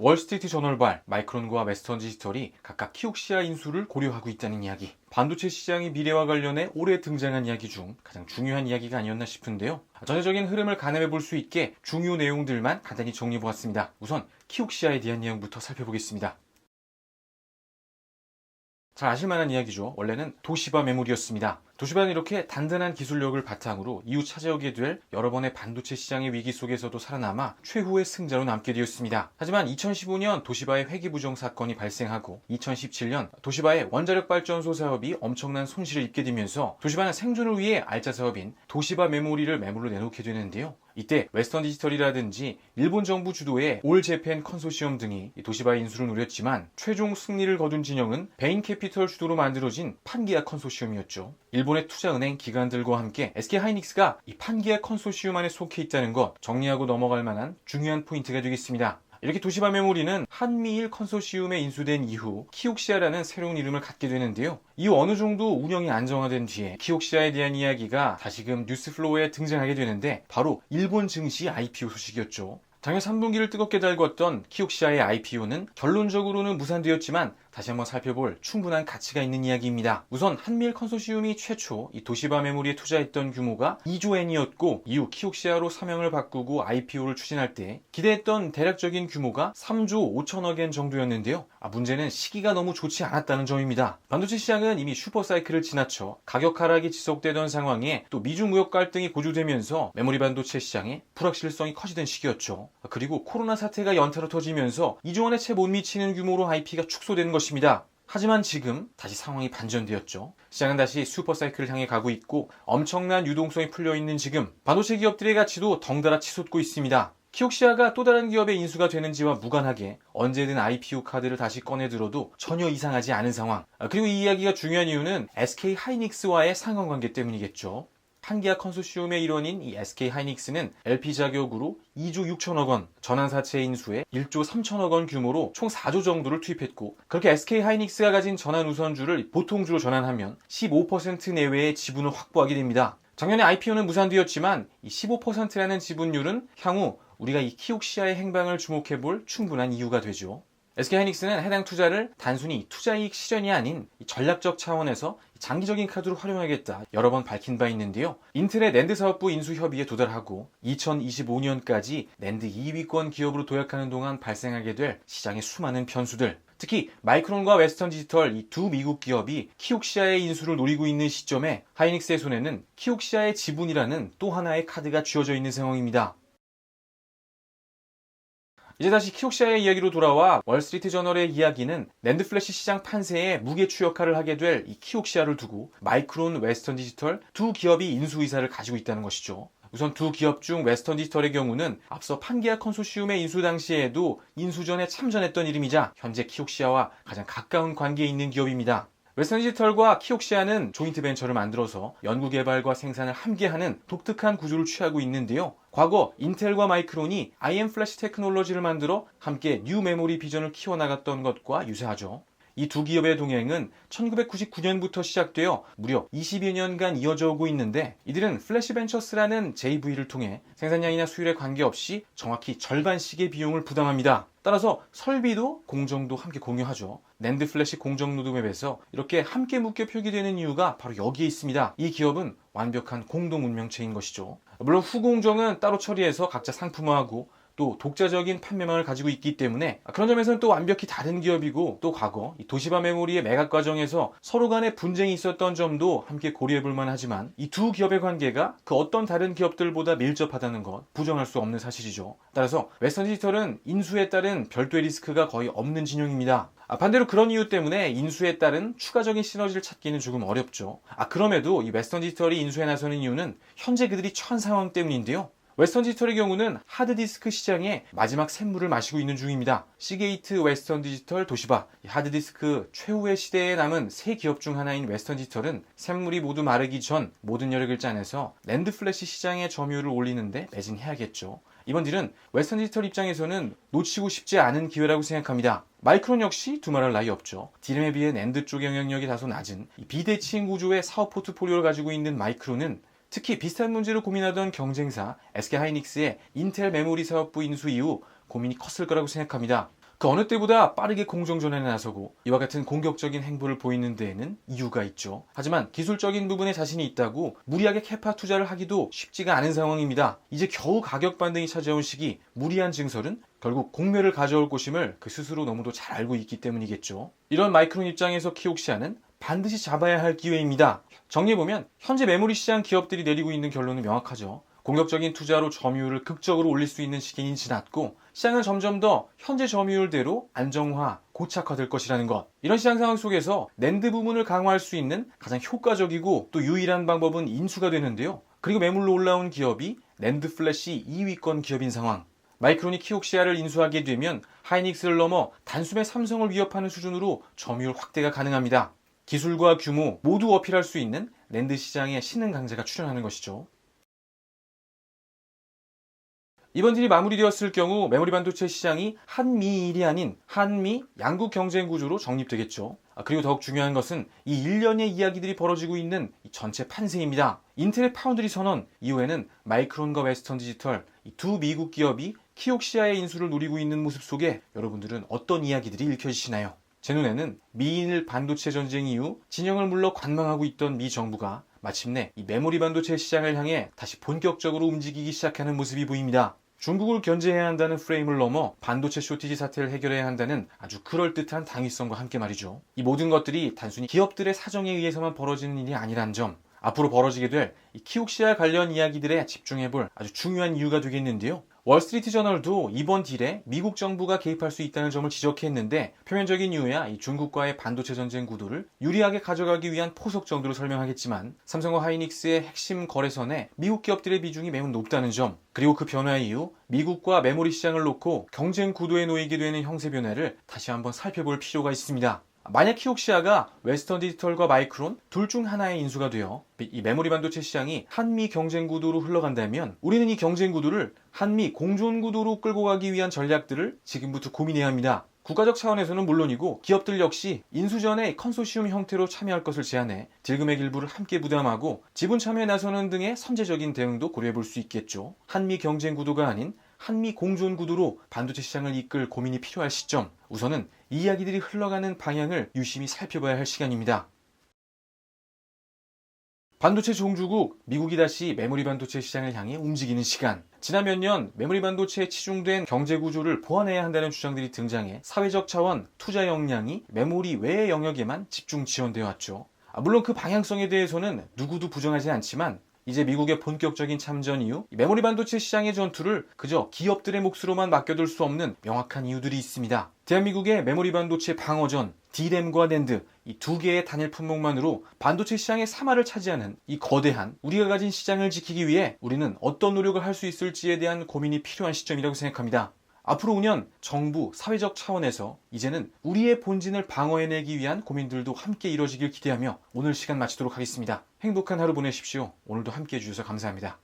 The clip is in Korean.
월스트리트 저널발, 마이크론과 웨스턴 디지털이 각각 키옥시아 인수를 고려하고 있다는 이야기. 반도체 시장의 미래와 관련해 올해 등장한 이야기 중 가장 중요한 이야기가 아니었나 싶은데요. 전체적인 흐름을 가늠해 볼 수 있게 중요 내용들만 간단히 정리해 보았습니다. 우선 키옥시아에 대한 내용부터 살펴보겠습니다. 잘 아실만한 이야기죠. 원래는 도시바 메모리였습니다. 도시바는 이렇게 단단한 기술력을 바탕으로 이후 차지하게 될 여러 번의 반도체 시장의 위기 속에서도 살아남아 최후의 승자로 남게 되었습니다. 하지만 2015년 도시바의 회계 부정 사건이 발생하고 2017년 도시바의 원자력 발전소 사업이 엄청난 손실을 입게 되면서 도시바는 생존을 위해 알짜 사업인 도시바 메모리를 매물로 내놓게 되는데요. 이때 웨스턴 디지털이라든지 일본 정부 주도의 올 재팬 컨소시엄 등이 도시바의 인수를 노렸지만 최종 승리를 거둔 진영은 베인 캐피털 주도로 만들어진 판기아 컨소시엄이었죠. 일본의 투자은행 기관들과 함께 SK하이닉스가 이 판기아 컨소시엄 안에 속해 있다는 것 정리하고 넘어갈 만한 중요한 포인트가 되겠습니다. 이렇게 도시바 메모리는 한미일 컨소시엄에 인수된 이후 키옥시아라는 새로운 이름을 갖게 되는데요. 이후 어느 정도 운영이 안정화된 뒤에 키옥시아에 대한 이야기가 다시금 뉴스플로우에 등장하게 되는데 바로 일본 증시 IPO 소식이었죠. 작년 3분기를 뜨겁게 달궜던 키옥시아의 IPO는 결론적으로는 무산되었지만 다시 한번 살펴볼 충분한 가치가 있는 이야기입니다. 우선 한미일 컨소시엄이 최초 이 도시바 메모리에 투자했던 규모가 2조 엔이었고 이후 키옥시아로 사명을 바꾸고 IPO를 추진할 때 기대했던 대략적인 규모가 3조 5천억 엔 정도였는데요. 문제는 시기가 너무 좋지 않았다는 점입니다. 반도체 시장은 이미 슈퍼사이클을 지나쳐 가격 하락이 지속되던 상황에 또 미중 무역 갈등이 고조되면서 메모리 반도체 시장의 불확실성이 커지던 시기였죠. 그리고 코로나 사태가 연타로 터지면서 2조 원에 채 못 미치는 규모로 IP가 축소되는 것입니다. 하지만 지금 다시 상황이 반전되었죠. 시장은 다시 슈퍼사이클을 향해 가고 있고 엄청난 유동성이 풀려있는 지금 반도체 기업들의 가치도 덩달아 치솟고 있습니다. 키옥시아가 또 다른 기업의 인수가 되는지와 무관하게 언제든 IPO 카드를 다시 꺼내들어도 전혀 이상하지 않은 상황. 그리고 이 이야기가 중요한 이유는 SK하이닉스와의 상관관계 때문이겠죠. 판기아 컨소시엄의 일원인 이 SK하이닉스는 LP 자격으로 2조 6천억 원, 전환사채 인수에 1조 3천억 원 규모로 총 4조 정도를 투입했고 그렇게 SK하이닉스가 가진 전환 우선주를 보통주로 전환하면 15% 내외의 지분을 확보하게 됩니다. 작년에 IPO는 무산되었지만 이 15%라는 지분율은 향후 우리가 이 키옥시아의 행방을 주목해볼 충분한 이유가 되죠. SK하이닉스는 해당 투자를 단순히 투자이익 실현이 아닌 전략적 차원에서 장기적인 카드로 활용하겠다 여러 번 밝힌 바 있는데요. 인텔의 낸드 사업부 인수 협의에 도달하고 2025년까지 낸드 2위권 기업으로 도약하는 동안 발생하게 될 시장의 수많은 변수들, 특히 마이크론과 웨스턴 디지털 이 두 미국 기업이 키옥시아의 인수를 노리고 있는 시점에 하이닉스의 손에는 키옥시아의 지분이라는 또 하나의 카드가 쥐어져 있는 상황입니다. 이제 다시 키옥시아의 이야기로 돌아와 월스트리트 저널의 이야기는 낸드 플래시 시장 판세에 무게추 역할을 하게 될 이 키옥시아를 두고 마이크론, 웨스턴 디지털 두 기업이 인수 의사를 가지고 있다는 것이죠. 우선 두 기업 중 웨스턴 디지털의 경우는 앞서 판기아 컨소시엄의 인수 당시에도 인수전에 참전했던 이름이자 현재 키옥시아와 가장 가까운 관계에 있는 기업입니다. 웨스턴 디지털과 키옥시아는 조인트 벤처를 만들어서 연구개발과 생산을 함께하는 독특한 구조를 취하고 있는데요. 과거 인텔과 마이크론이 IM 플래시 테크놀로지를 만들어 함께 뉴 메모리 비전을 키워나갔던 것과 유사하죠. 이 두 기업의 동행은 1999년부터 시작되어 무려 20여 년간 이어져 오고 있는데 이들은 플래시벤처스라는 JV를 통해 생산량이나 수율에 관계없이 정확히 절반씩의 비용을 부담합니다. 따라서 설비도 공정도 함께 공유하죠. 낸드 플래시 공정 로드맵에서 이렇게 함께 묶여 표기되는 이유가 바로 여기에 있습니다. 이 기업은 완벽한 공동 운명체인 것이죠. 물론 후공정은 따로 처리해서 각자 상품화하고 또 독자적인 판매망을 가지고 있기 때문에 그런 점에서는 또 완벽히 다른 기업이고 또 과거 이 도시바 메모리의 매각 과정에서 서로 간에 분쟁이 있었던 점도 함께 고려해 볼 만하지만 이 두 기업의 관계가 그 어떤 다른 기업들보다 밀접하다는 것 부정할 수 없는 사실이죠. 따라서 웨스턴 디지털은 인수에 따른 별도의 리스크가 거의 없는 진영입니다. 반대로 그런 이유 때문에 인수에 따른 추가적인 시너지를 찾기는 조금 어렵죠. 그럼에도 이 웨스턴 디지털이 인수에 나서는 이유는 현재 그들이 처한 상황 때문인데요. 웨스턴 디지털의 경우는 하드디스크 시장에 마지막 샘물을 마시고 있는 중입니다. 시게이트, 웨스턴 디지털, 도시바, 하드디스크 최후의 시대에 남은 세 기업 중 하나인 웨스턴 디지털은 샘물이 모두 마르기 전 모든 여력을 짜내서 낸드 플래시 시장의 점유율을 올리는데 매진해야겠죠. 이번 딜은 웨스턴 디지털 입장에서는 놓치고 싶지 않은 기회라고 생각합니다. 마이크론 역시 두말할 나위 없죠. 디램에 비해 낸드 쪽 영향력이 다소 낮은 비대칭 구조의 사업 포트폴리오를 가지고 있는 마이크론은 특히 비슷한 문제를 고민하던 경쟁사 SK하이닉스의 인텔 메모리 사업부 인수 이후 고민이 컸을 거라고 생각합니다. 그 어느 때보다 빠르게 공정전환에 나서고 이와 같은 공격적인 행보를 보이는 데에는 이유가 있죠. 하지만 기술적인 부분에 자신이 있다고 무리하게 캐파 투자를 하기도 쉽지가 않은 상황입니다. 이제 겨우 가격 반등이 찾아온 시기 무리한 증설은 결국 공멸을 가져올 것임을 그 스스로 너무도 잘 알고 있기 때문이겠죠. 이런 마이크론 입장에서 키옥시아는 반드시 잡아야 할 기회입니다. 정리해보면 현재 메모리 시장 기업들이 내리고 있는 결론은 명확하죠. 공격적인 투자로 점유율을 극적으로 올릴 수 있는 시기는 지났고 시장은 점점 더 현재 점유율대로 안정화, 고착화될 것이라는 것. 이런 시장 상황 속에서 낸드 부문을 강화할 수 있는 가장 효과적이고 또 유일한 방법은 인수가 되는데요. 그리고 매물로 올라온 기업이 낸드 플래시 2위권 기업인 상황. 마이크론이 키옥시아를 인수하게 되면 하이닉스를 넘어 단숨에 삼성을 위협하는 수준으로 점유율 확대가 가능합니다. 기술과 규모 모두 어필할 수 있는 낸드 시장에 신흥 강자가 출현하는 것이죠. 이번 딜이 마무리되었을 경우 메모리 반도체 시장이 한미일이 아닌 한미 양국 경쟁 구조로 정립되겠죠. 그리고 더욱 중요한 것은 이 일련의 이야기들이 벌어지고 있는 이 전체 판세입니다. 인텔의 파운드리 선언 이후에는 마이크론과 웨스턴 디지털 이 두 미국 기업이 키옥시아의 인수를 노리고 있는 모습 속에 여러분들은 어떤 이야기들이 읽혀지시나요? 제 눈에는 미일 반도체 전쟁 이후 진영을 물러 관망하고 있던 미 정부가 마침내 이 메모리 반도체 시장을 향해 다시 본격적으로 움직이기 시작하는 모습이 보입니다. 중국을 견제해야 한다는 프레임을 넘어 반도체 쇼티지 사태를 해결해야 한다는 아주 그럴듯한 당위성과 함께 말이죠. 이 모든 것들이 단순히 기업들의 사정에 의해서만 벌어지는 일이 아니란 점, 앞으로 벌어지게 될 이 키옥시아 관련 이야기들에 집중해볼 아주 중요한 이유가 되겠는데요. 월스트리트 저널도 이번 딜에 미국 정부가 개입할 수 있다는 점을 지적했는데 표면적인 이유야 이 중국과의 반도체 전쟁 구도를 유리하게 가져가기 위한 포석 정도로 설명하겠지만 삼성과 하이닉스의 핵심 거래선에 미국 기업들의 비중이 매우 높다는 점, 그리고 그 변화 이후 미국과 메모리 시장을 놓고 경쟁 구도에 놓이게 되는 형세 변화를 다시 한번 살펴볼 필요가 있습니다. 만약 키옥시아가 웨스턴 디지털과 마이크론 둘 중 하나의 인수가 되어 이 메모리 반도체 시장이 한미 경쟁 구도로 흘러간다면 우리는 이 경쟁 구도를 한미 공존 구도로 끌고 가기 위한 전략들을 지금부터 고민해야 합니다. 국가적 차원에서는 물론이고 기업들 역시 인수 전에 컨소시엄 형태로 참여할 것을 제안해 딜금액 일부를 함께 부담하고 지분 참여에 나서는 등의 선제적인 대응도 고려해 볼 수 있겠죠. 한미 경쟁 구도가 아닌 한미 공존 구도로 반도체 시장을 이끌 고민이 필요할 시점, 우선은 이 이야기들이 흘러가는 방향을 유심히 살펴봐야 할 시간입니다. 반도체 종주국 미국이 다시 메모리 반도체 시장을 향해 움직이는 시간. 지난 몇 년 메모리 반도체에 치중된 경제 구조를 보완해야 한다는 주장들이 등장해 사회적 차원 투자 역량이 메모리 외의 영역에만 집중 지원되어 왔죠. 물론 그 방향성에 대해서는 누구도 부정하지 않지만 이제 미국의 본격적인 참전 이후 메모리 반도체 시장의 전투를 그저 기업들의 몫으로만 맡겨둘 수 없는 명확한 이유들이 있습니다. 대한민국의 메모리 반도체 방어전, D램과 낸드 이 두 개의 단일 품목만으로 반도체 시장의 3할을 차지하는 이 거대한 우리가 가진 시장을 지키기 위해 우리는 어떤 노력을 할 수 있을지에 대한 고민이 필요한 시점이라고 생각합니다. 앞으로 5년 정부, 사회적 차원에서 이제는 우리의 본진을 방어해내기 위한 고민들도 함께 이뤄지길 기대하며 오늘 시간 마치도록 하겠습니다. 행복한 하루 보내십시오. 오늘도 함께 해주셔서 감사합니다.